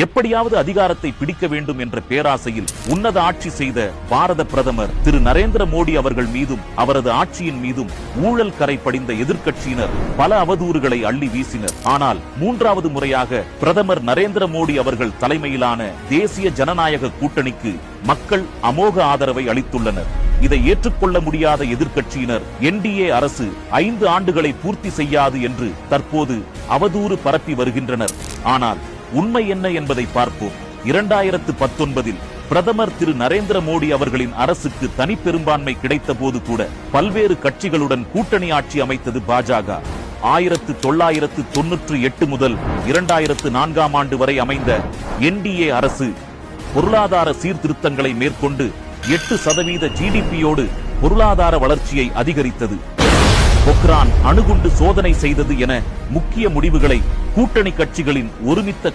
எப்படியாவது அதிகாரத்தை பிடிக்க வேண்டும் என்ற பேராசையில் உன்னத ஆட்சி செய்த பாரத பிரதமர் திரு நரேந்திர மோடி அவர்கள் மீதும் அவரது ஆட்சியின் மீதும் ஊழல் கரை படிந்த எதிர்க்கட்சியினர் பல அவதூறுகளை அள்ளி வீசினர். ஆனால் மூன்றாவது முறையாக பிரதமர் நரேந்திர மோடி அவர்கள் தலைமையிலான தேசிய ஜனநாயக கூட்டணிக்கு மக்கள் அமோக ஆதரவை அளித்துள்ளனர். இதை ஏற்றுக்கொள்ள முடியாத எதிர்க்கட்சியினர் NDA அரசு 5 ஆண்டுகளை பூர்த்தி செய்யாது என்று தற்போது அவதூறு பரப்பி வருகின்றனர். ஆனால் உண்மை என்ன என்பதை பார்ப்போம். 2019இல் பிரதமர் திரு நரேந்திர மோடி அவர்களின் அரசுக்கு தனி பெரும்பான்மை கிடைத்த போது கூட பல்வேறு கட்சிகளுடன் கூட்டணி ஆட்சி அமைத்தது பாஜக. 1998 முதல் 2004ஆம் ஆண்டு வரை அமைந்த NDA அரசு பொருளாதார சீர்திருத்தங்களை மேற்கொண்டு 8% GDPயோடு பொருளாதார வளர்ச்சியை அதிகரித்தது. பொக்ரான் அணுகுண்டு சோதனை செய்தது என முக்கிய முடிவுகளை கூட்டணி கட்சிகளின் ஒருமித்த